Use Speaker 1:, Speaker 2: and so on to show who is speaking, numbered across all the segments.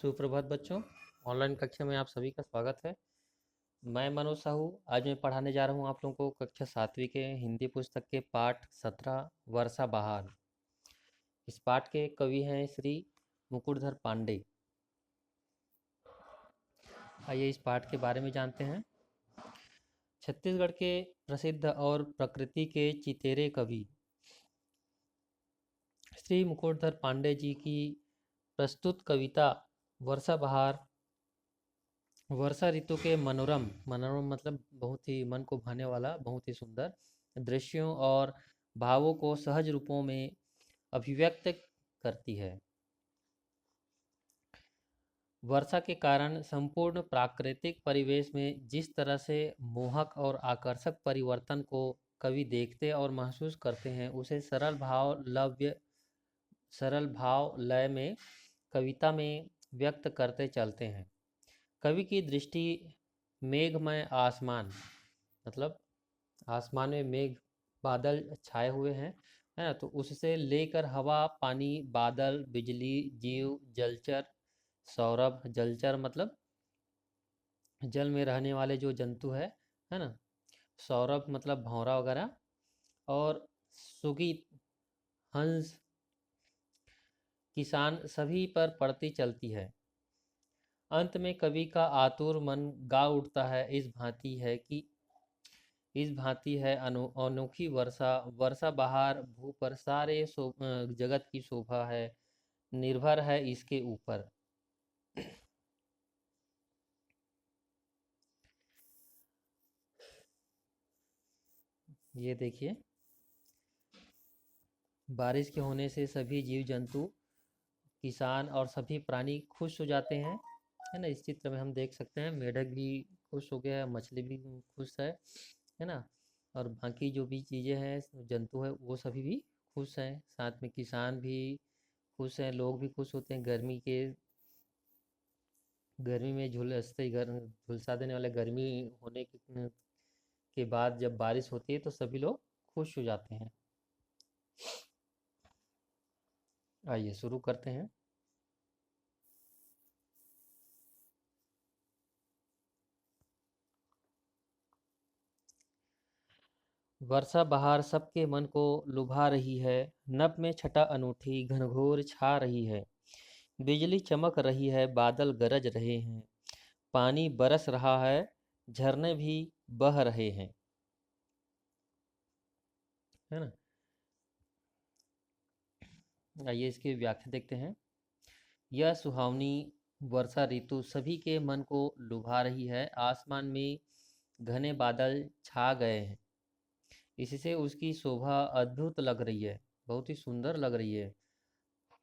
Speaker 1: सुप्रभात बच्चों। ऑनलाइन कक्षा में आप सभी का स्वागत है। मैं मनोज साहू। आज मैं पढ़ाने जा रहा हूँ आप लोगों को कक्षा 7वीं के हिंदी पुस्तक के पाठ 17 वर्षा बहार। इस पाठ के कवि हैं श्री मुकुटधर पांडे। आइए इस पाठ के बारे में जानते हैं। छत्तीसगढ़ के प्रसिद्ध और प्रकृति के चितेरे कवि श्री मुकुटधर पांडे जी की प्रस्तुत कविता वर्षा बहार वर्षा ऋतु के मनोरम मनोरम मतलब बहुत ही मन को भाने वाला, बहुत ही सुंदर दृश्यों और भावों को सहज रूपों में अभिव्यक्त करती है। वर्षा के कारण संपूर्ण प्राकृतिक परिवेश में जिस तरह से मोहक और आकर्षक परिवर्तन को कवि देखते और महसूस करते हैं, उसे सरल भाव लय में कविता में व्यक्त करते चलते हैं। कवि की दृष्टि मेघमय आसमान मतलब आसमान में मेघ बादल छाए हुए हैं, है ना। तो उससे लेकर हवा, पानी, बादल, बिजली, जीव, जलचर, सौरभ, जलचर मतलब जल में रहने वाले जो जंतु है ना। सौरभ मतलब भौरा वगैरह, और सुगीत, हंस, किसान सभी पर पड़ती चलती है। अंत में कवि का आतुर मन गा उठता है, इस भांति है अनोखी वर्षा। वर्षा बहार भू पर सारे जगत की शोभा है, निर्भर है इसके ऊपर। ये देखिए, बारिश के होने से सभी जीव जंतु, किसान और सभी प्राणी खुश हो जाते हैं, है ना। इस चित्र में हम देख सकते हैं मेढक भी खुश हो गया है, मछली भी खुश है ना। और बाकी जो भी चीज़ें हैं, जंतु है, वो सभी भी खुश हैं। साथ में किसान भी खुश हैं, लोग भी खुश होते हैं। गर्मी में झुलसा देने वाले गर्मी होने के बाद जब बारिश होती है तो सभी लोग खुश हो जाते हैं। आइए शुरू करते हैं। वर्षा बहार सबके मन को लुभा रही है, नभ में छटा अनूठी घनघोर छा रही है। बिजली चमक रही है, बादल गरज रहे हैं, पानी बरस रहा है, झरने भी बह रहे हैं, है ना। आइए इसकी व्याख्या देखते हैं। यह सुहावनी वर्षा ऋतु सभी के मन को लुभा रही है। आसमान में घने बादल छा गए हैं, इससे उसकी शोभा अद्भुत लग रही है, बहुत ही सुंदर लग रही है।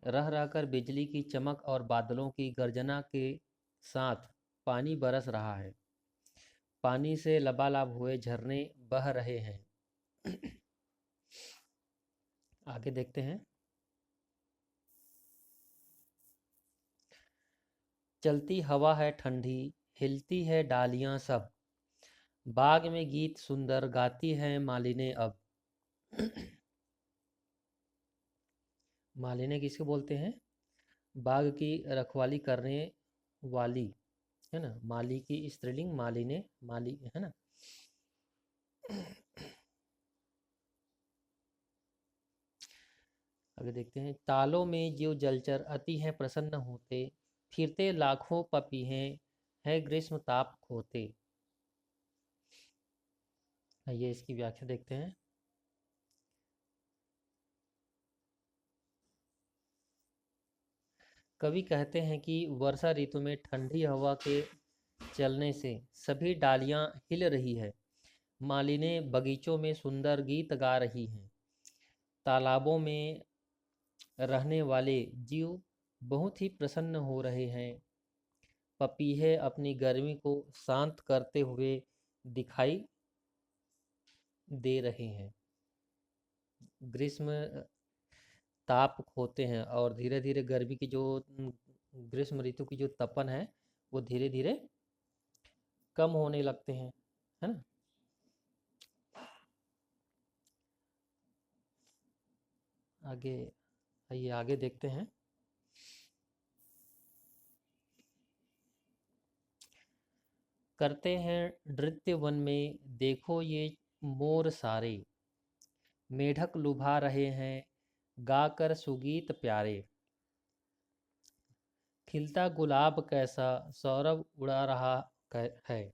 Speaker 1: रह रहकर बिजली की चमक और बादलों की गर्जना के साथ पानी बरस रहा है, पानी से लबालब हुए झरने बह रहे हैं। आगे देखते हैं। चलती हवा है ठंडी, हिलती है डालियां सब, बाग में गीत सुंदर गाती है मालिने अब। मालिने किसको बोलते हैं? बाग की रखवाली करने वाली, है ना। माली की स्त्रीलिंग मालिने, माली, है ना। आगे देखते हैं। तालों में जीव जलचर अति हैं प्रसन्न होते, फिरते लाखों पपीहे है ग्रीष्म ताप खोते। ये इसकी व्याख्या देखते हैं। कवि कहते हैं कि वर्षा ऋतु में ठंडी हवा के चलने से सभी डालियां हिल रही है, मालिनें बगीचों में सुंदर गीत गा रही हैं, तालाबों में रहने वाले जीव बहुत ही प्रसन्न हो रहे हैं, पपीहे अपनी गर्मी को शांत करते हुए दिखाई दे रहे हैं। ग्रीष्म ताप खोते हैं, और धीरे धीरे गर्मी की जो ग्रीष्म ऋतु की जो तपन है, वो धीरे धीरे कम होने लगते हैं, है ना। आगे आइए आगे देखते हैं। करते हैं नृत्य वन में, देखो ये मोर सारे, मेढक लुभा रहे हैं गाकर सुगीत प्यारे। खिलता गुलाब कैसा सौरभ उड़ा रहा है,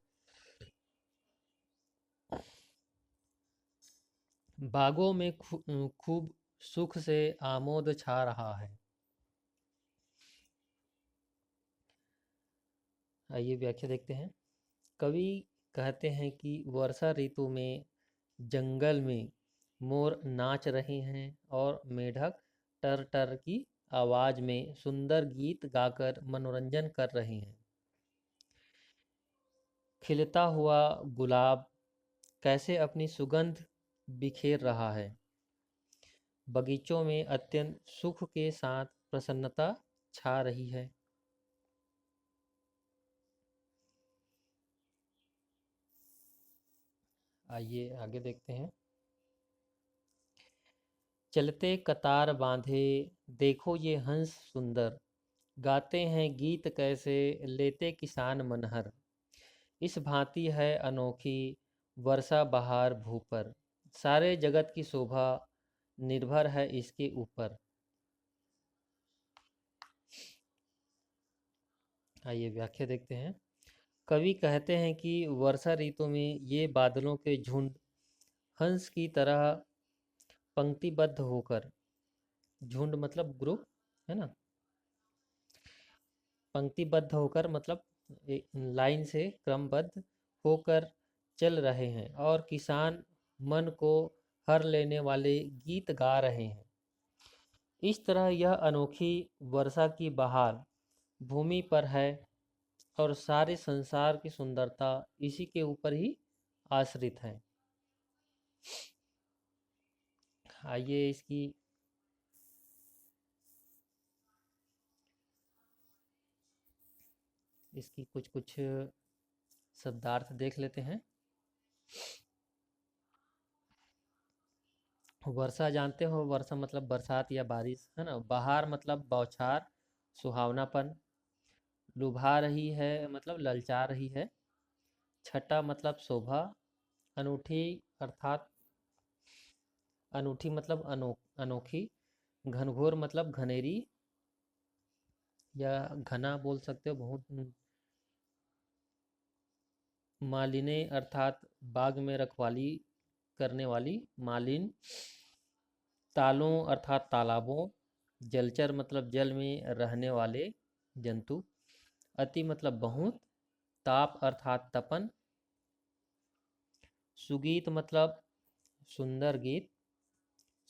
Speaker 1: बागों में खूब सुख से आमोद छा रहा है। आइए व्याख्या देखते हैं। कवि कहते हैं कि वर्षा ऋतु में जंगल में मोर नाच रहे हैं और मेढक टर टर की आवाज में सुंदर गीत गाकर मनोरंजन कर रहे हैं। खिलता हुआ गुलाब कैसे अपनी सुगंध बिखेर रहा है, बगीचों में अत्यंत सुख के साथ प्रसन्नता छा रही है। आइए आगे देखते हैं। चलते कतार बांधे, देखो ये हंस सुंदर, गाते हैं गीत कैसे लेते किसान मनहर। इस भांति है अनोखी वर्षा बहार भू पर, सारे जगत की शोभा निर्भर है इसके ऊपर। आइए व्याख्या देखते हैं। कवि कहते हैं कि वर्षा ऋतु में ये बादलों के झुंड हंस की तरह पंक्तिबद्ध होकर, झुंड मतलब ग्रुप है ना, पंक्तिबद्ध होकर मतलब लाइन से क्रमबद्ध होकर चल रहे हैं और किसान मन को हर लेने वाले गीत गा रहे हैं। इस तरह यह अनोखी वर्षा की बहार भूमि पर है और सारे संसार की सुंदरता इसी के ऊपर ही आश्रित है। आइए इसकी कुछ कुछ शब्दार्थ देख लेते हैं। वर्षा जानते हो, वर्षा मतलब बरसात या बारिश है ना। बहार मतलब बौछार, सुहावनापन। लुभा रही है मतलब ललचा रही है। छटा मतलब शोभा। अनूठी अर्थात अनूठी मतलब अनोखी। घनघोर मतलब घनेरी या घना बोल सकते हो, बहुत। मालिने अर्थात बाग में रखवाली करने वाली मालिन। तालों अर्थात तालाबों। जलचर मतलब जल में रहने वाले जंतु। अति मतलब बहुत। ताप अर्थात तपन। सुगीत मतलब सुंदर गीत।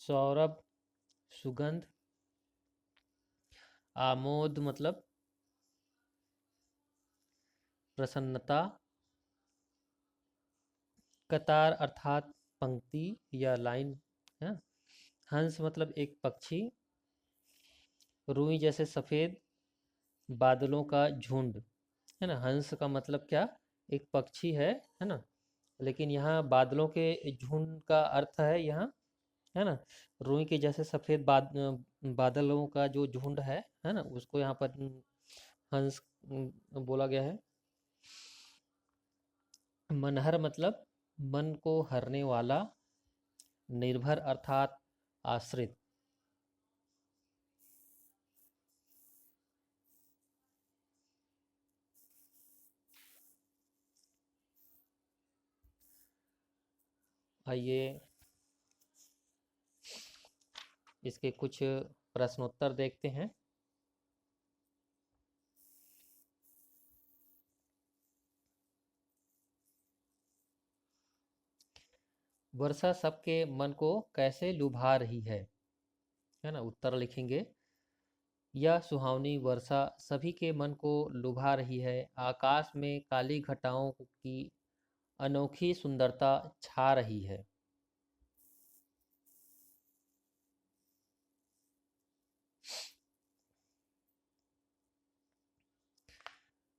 Speaker 1: सौरभ सुगंध। आमोद मतलब प्रसन्नता। कतार अर्थात पंक्ति या लाइन है। हंस मतलब एक पक्षी। रुई जैसे सफ़ेद बादलों का झुंड है ना। हंस का मतलब क्या, एक पक्षी है ना। लेकिन यहाँ बादलों के झुंड का अर्थ है यहाँ, है ना। रुई के जैसे सफ़ेद बादलों का जो झुंड है ना, उसको यहाँ पर हंस बोला गया है। मनहर मतलब मन को हरने वाला। निर्भर अर्थात आश्रित। आइए इसके कुछ प्रश्नोत्तर देखते हैं। वर्षा सबके मन को कैसे लुभा रही है ना। उत्तर लिखेंगे। यह सुहावनी वर्षा सभी के मन को लुभा रही है। आकाश में काली घटाओं की अनोखी सुंदरता छा रही है।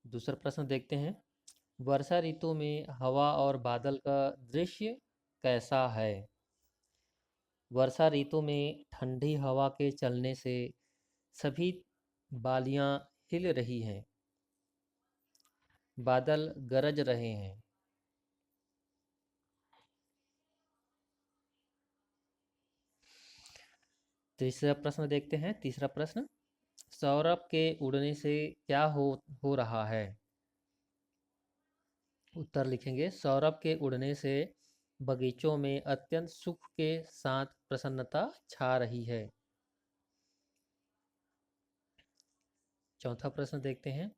Speaker 1: दूसरा प्रश्न देखते हैं। वर्षा ऋतु में हवा और बादल का दृश्य कैसा है। वर्षा ऋतु में ठंडी हवा के चलने से सभी बालियां हिल रही हैं। बादल गरज रहे हैं। तीसरा प्रश्न देखते हैं। तीसरा प्रश्न, सौरभ के उड़ने से क्या हो रहा है? उत्तर लिखेंगे, सौरभ के उड़ने से बगीचों में अत्यंत सुख के साथ प्रसन्नता छा रही है। चौथा प्रश्न देखते हैं,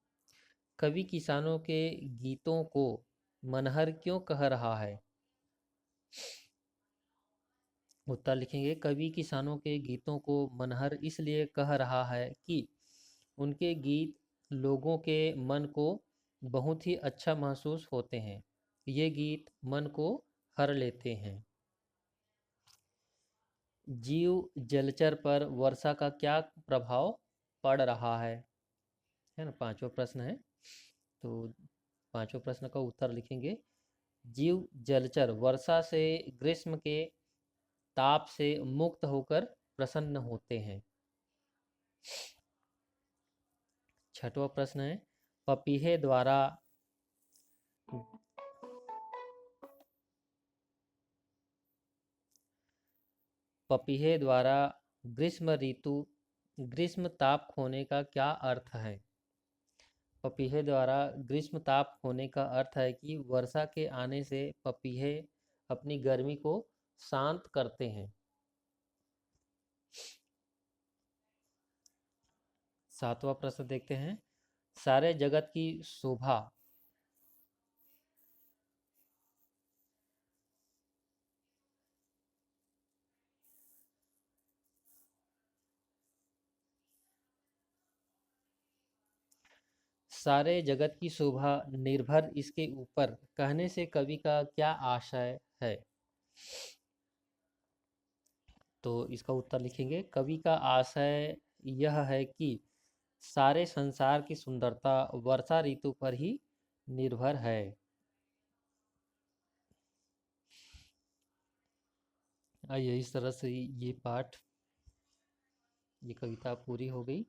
Speaker 1: कवि किसानों के गीतों को मनहर क्यों कह रहा है? उत्तर लिखेंगे, कवि किसानों के गीतों को मनहर इसलिए कह रहा है कि उनके गीत लोगों के मन को बहुत ही अच्छा महसूस होते हैं। ये गीत मन को हर लेते हैं। जीव जलचर पर वर्षा का क्या प्रभाव पड़ रहा है ना, पांचवा प्रश्न है। तो पांचवा प्रश्न का उत्तर लिखेंगे, जीव जलचर वर्षा से ग्रीष्म के ताप से मुक्त होकर प्रसन्न होते हैं। छठवां प्रश्न है, पपीहे द्वारा पपीहे द्वारा ग्रीष्म ताप होने का क्या अर्थ है? पपीहे द्वारा ग्रीष्म ताप होने का अर्थ है कि वर्षा के आने से पपीहे अपनी गर्मी को शांत करते हैं। सातवां प्रश्न देखते हैं, सारे जगत की शोभा सारे जगत की शोभा निर्भर इसके ऊपर कहने से कवि का क्या आशय है? तो इसका उत्तर लिखेंगे, कवि का आशय यह है कि सारे संसार की सुंदरता वर्षा ऋतु पर ही निर्भर है। आइए, इस तरह से ये कविता पूरी हो गई।